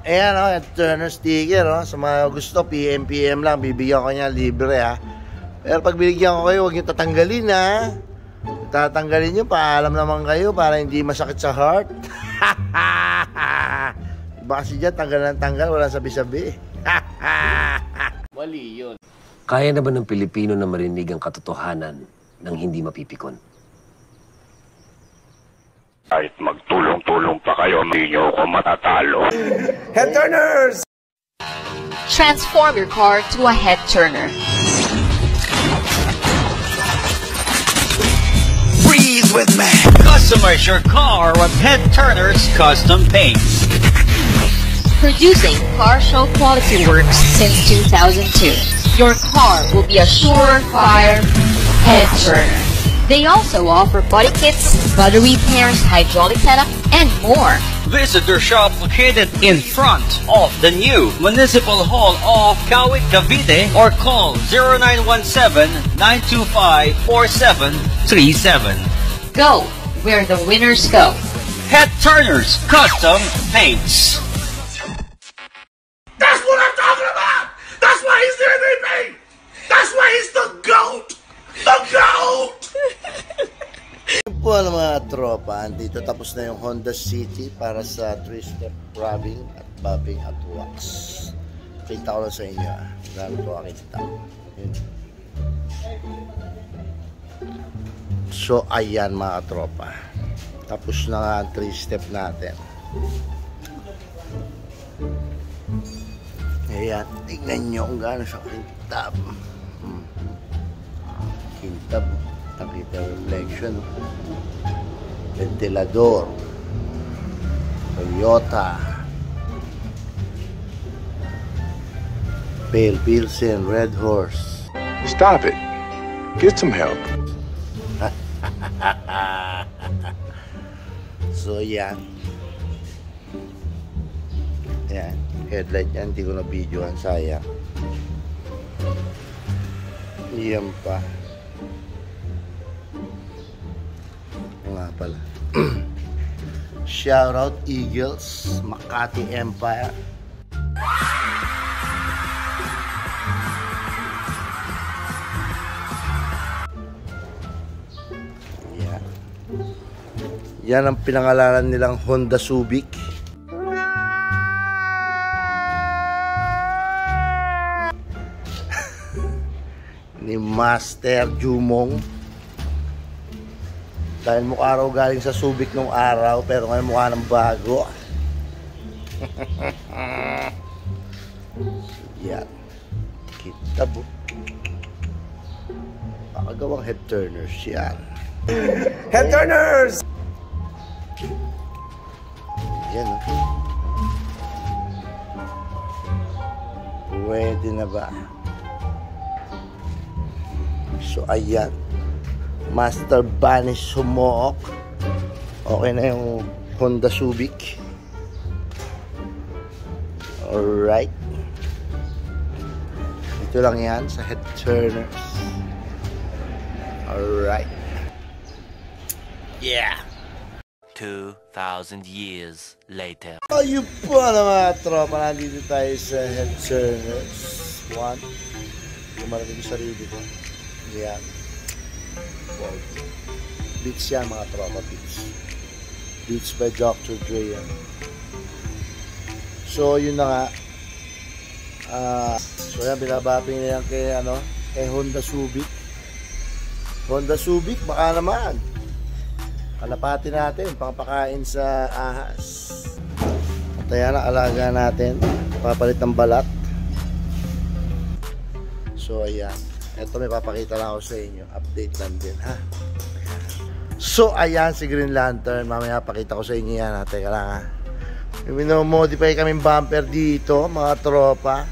Ayan o, Turner sticker o. Sa mga gusto, PM lang. Bibigyan ko niya libre ha. Pero pag binigyan ko kayo, huwag nyo tatanggalin ha. Tatanggalin nyo, paalam naman kayo para hindi masakit sa heart. Baka si dyan, tanggal ng tanggal, walang sabi-sabi. Mali yun. Kaya na ba ng Pilipino na marinig ang katotohanan nang hindi mapipikon? Kahit magtulong-tulong pa kayo, hindi nyo ako matatalo. Head turners! Transform your car to a head turner. Breathe with me. Customize your car with Head Turners Custom Paints. Producing car show quality works since 2002. Your car will be a surefire head turner. They also offer body kits, body repairs, hydraulic setup, and more. Visit their shop located in front of the new Municipal Hall of Kawit, Cavite, or call 0917-925-4737. Go where the winners go. Head Turners Custom Paints. That's what I'm talking about! That's why he's the MVP! That's why he's the GOAT! The GOAT! Yun po ang mga tropa, dito tapos na yung Honda City para sa 3-step rubbing at bobbing at wax. Kita ko lang sa inyo gano'n ito akita. So ayan mga tropa, tapos na nga ang 3-step natin. Ayan, tignan nyo kung gano'n siya kintab. Kintab, nakita reflection. Ventilador, Toyota, Pale Pilsen, Red Horse. Stop it. Get some help. So yan. Yan, headlight yan, hindi ko na videoan, sayang. Yan pa. Nga pala. Shoutout Eagles, Makati Empire. Yan. Yan ang pinangalanan nilang Honda Subic. Ni Master Jumong. Dahil mukha raw galing sa Subic nung araw, pero ngayon mukha ng bago. Yan. Kita po. Pakagawang head turners yan. Head turners! Yan. Pwede na ba? So ayan, Master Vanish sumuok. Okay na yung Honda Subic. Alright, ito lang yan sa head turners. Alright. Yeah. 2,000 years later. Ayun po na mga tropa, nandito tayo sa head turners. One, lumarating yung sarili ko. Yan. Beats yan mga tropa, Beats. Beats by Dr. Dre yan. So yun na nga. So yan, binabaping na yan kay, kay Honda Subic. Honda Subic, baka naman kalapati natin, pangpakain sa ahas. At ayan ang alaga natin, papalit ng balat. So ayan, ito may papakita lang ako sa inyo, update lang din ha. So ayan si Green Lantern, mamaya pakita ko sa inyo yan ha. Teka lang ha, minomodify kaming bumper dito mga tropa.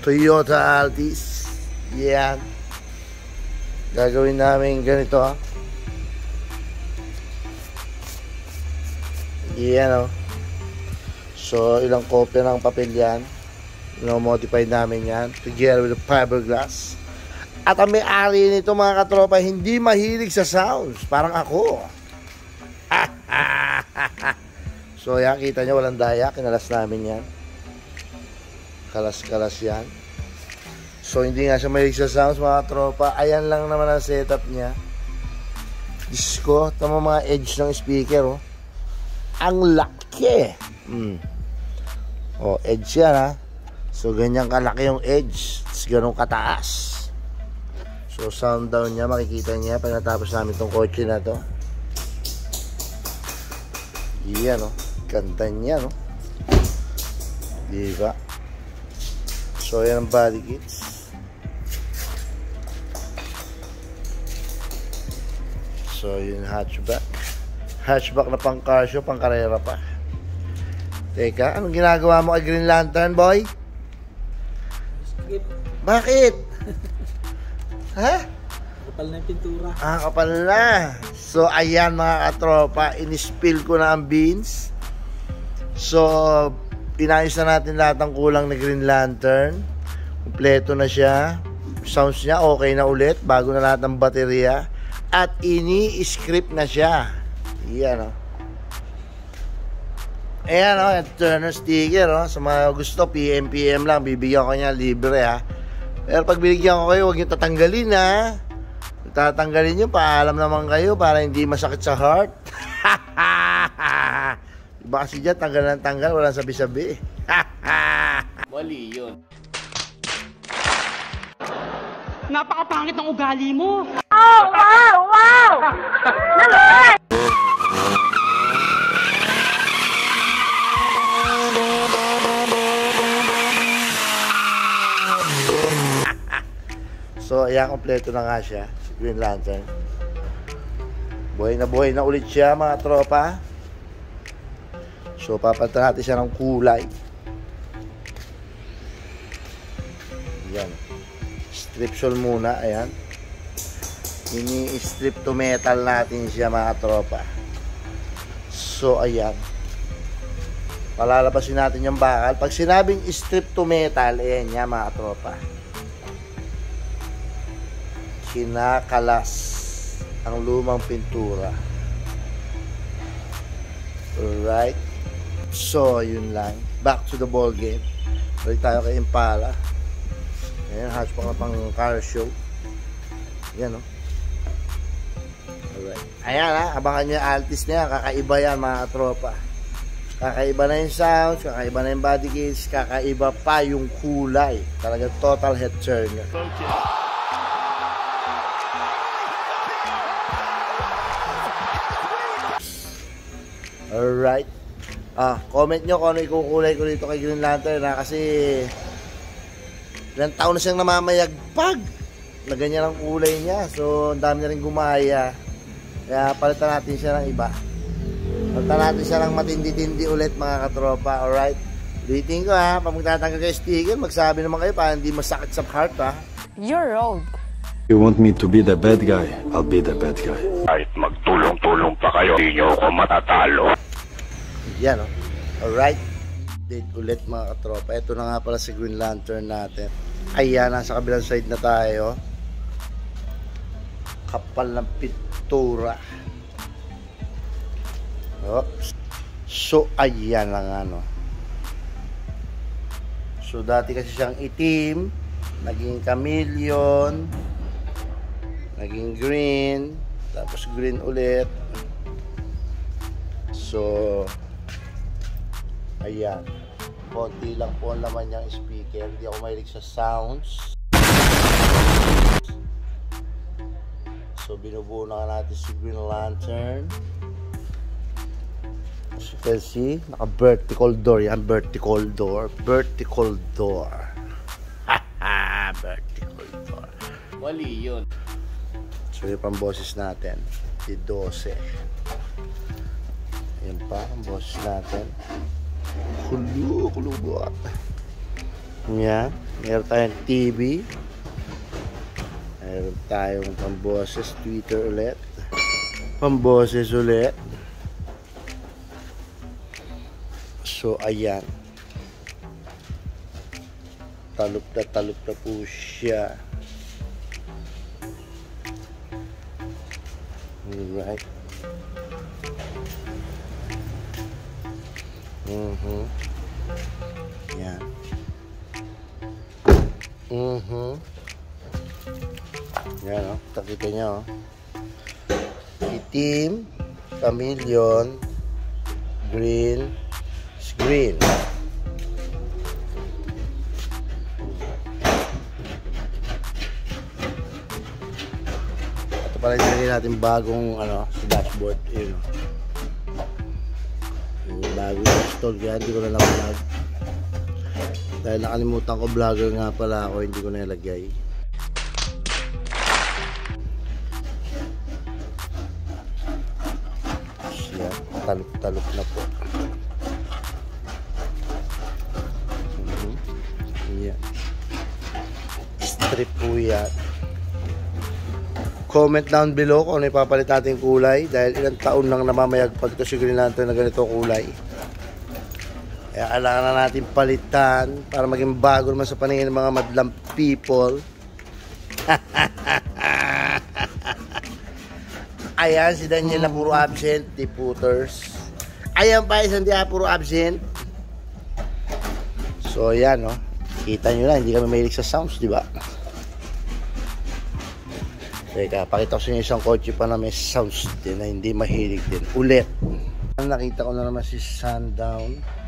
Toyota Altis. Yan, gagawin namin ganito ha. Yan o. So ilang kopya ng papel yan, no-modify namin yan together with the fiberglass. At ang may-ari nito mga katropa hindi mahilig sa sounds, parang ako. So yan, kita nyo walang daya. Kinalas namin yan. Kalas-kalas yan. So hindi nga siya mahilig sa sounds mga tropa. Ayan lang naman ang setup niya. Diyos ko, tama mga edge ng speaker oh. Ang laki. Oh, edge yan ha. So ganyan kalaki yung edge. Ganun kataas. So sound down niya, makikita niya pag natapos namin tong kotse na to. Yan oh. Ganda niya no. Diba? So yan ang body kits. So yun hatchback. Hatchback na pang car show, pang karera pa. Teka, anong ginagawa mo kay Green Lantern, boy? Bakit? Ha? Kapal na yung pintura. Kapal na. So ayan mga katropa, in-spill ko na ang beans. So inayos na natin lahat ng kulang na Green Lantern. Kompleto na siya. Sounds niya okay na ulit. Bago na lahat ng baterya. At ini-script na siya. Yan o. Ayan o. Turner sticker o. Sa mga gusto, PM lang. Bibigyan ko niya libre ha. Pero pag binigyan ko kayo, huwag niyo tatanggalin ha. Tatanggalin nyo, paalam naman kayo para hindi masakit sa heart. Iba kasi dyan, tanggal ng tanggal, walang sabi-sabi. Mali yun. Napakapangit ng ugali mo! Oh, wow! Wow! Naman! So, ayan, kompleto na nga siya, si Green Lantern. Buhay na ulit siya, mga tropa. So, papalitan natin siya ng kulay. Ayan. Strip sol muna, ayan. Ini-strip to metal natin siya, mga tropa. So, ayan. Palalabasin natin yung bakal. Pag sinabing strip to metal, ayan niya, mga tropa. Kinakalas ang lumang pintura. Alright. So, yun lang. Back to the ball game. Balik tayo kay Impala. Ayan, hatchback na pang car show. Yan, no? Alright. Ayan, ha? Abangan nyo yung Altis na yan. Kakaiba yan, mga tropa. Kakaiba na yung sounds, kakaiba na yung body kits, kakaiba pa yung kulay. Talaga total head turner. Alright. Comment nyo kung ano ikukulay ko dito kay Green Lantern na kasi ilang taon na siyang namamayagpag na ganyan ang kulay niya. So, ang dami na rin gumaya. Kaya palitan natin siya ng iba. Palitan natin siya ng matindi-tindi ulit mga katropa. Alright. Ulitin ko ha. Pag magtatanggal kayo sticker, magsabi naman kayo para hindi masakit sa heart ha. You're old. You want me to be the bad guy? I'll be the bad guy. Kahit magtulong-tulong pa kayo, hindi nyo ako matatalo. Yan o. Alright. Date ulit mga katropa. Ito na nga pala si Green Lantern natin. Ayan, nasa kabilang side na tayo. Kapal ng pintura. Oops. So, ayan lang ano. So, dati kasi siyang itim. Naging chameleon. Naging green. Tapos green ulit. So, ayan. Konti lang po ang laman niyang speaker. Hindi ako mahilig sa sounds. So, binubuo na natin si Green Lantern. As you can see, naka-vertical door yan. Vertical door. Vertical door. Haha! Vertical door. Mali yun. So, yung pang boses natin. Si 12. Ayan pa, ang boses natin. Kulubot. Yan. Meron tayong TV. Meron tayong pamboses. Twitter ulit. Pamboses ulit. So, ayan. Talup na po siya. Alright. Yan. Yan, oh. Takita niya, oh. Itim, chameleon, green, green. Ito pala nilagay natin bagong ano, sa dashboard. Yun, oh. Yung bagong install, kaya hindi ko na naman dahil nakalimutan ko, vlogger nga pala ako, hindi ko na nilagay. Siya, talop na po. Yan. Strip po yan. Comment down below kung ano ipapalit natin kulay, dahil ilang taon lang namamayagpag ito si Green Lantern na ganito kulay. Kaya kailangan na natin palitan para maging bago naman sa paningin ng mga madlang people. Ayan, si Daniel na puro absent, the putters. Ayan pa, isang di puro absent. So, ayan, no? Kita nyo na, hindi kami mahilig sa sounds, di ba? Teka, pakita ko sa inyo isang kotse pa na may sounds din na hindi mahilig din. Ulit. Nakita ko na naman si Sundown.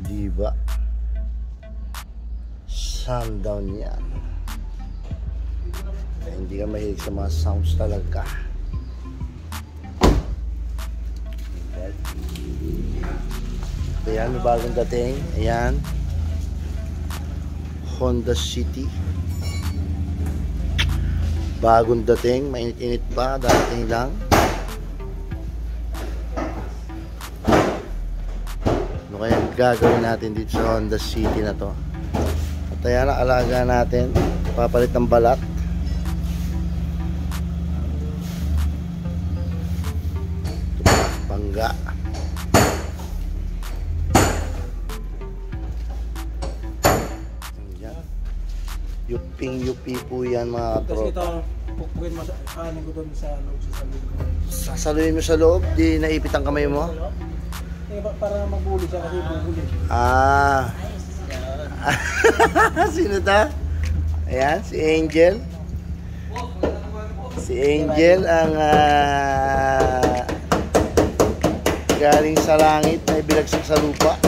Diba? Sundown yan. Ay, hindi ka mahilig sa mga sounds talaga. Ayan, may bagong dating. Ayan. Honda City. Bagong dating. Mainit-init pa. Dating lang. Ano kaya gagawin natin dito sa Honda City na to? At ayan, alaga natin. Papalit ng balat. Pangga. Ayan. Yuping-yupi po yan mga katropa. Tapos ito, pupukin mo sa kanin ko doon sa loob, sa saluhin ko. Sasaluhin mo sa loob? Di naipit ang kamay mo? Para magbuli siya kasi bubuli. Ah. Sino ta? Ayan, si Angel. Si Angel ang galing sa langit na ibilagsak sa lupa.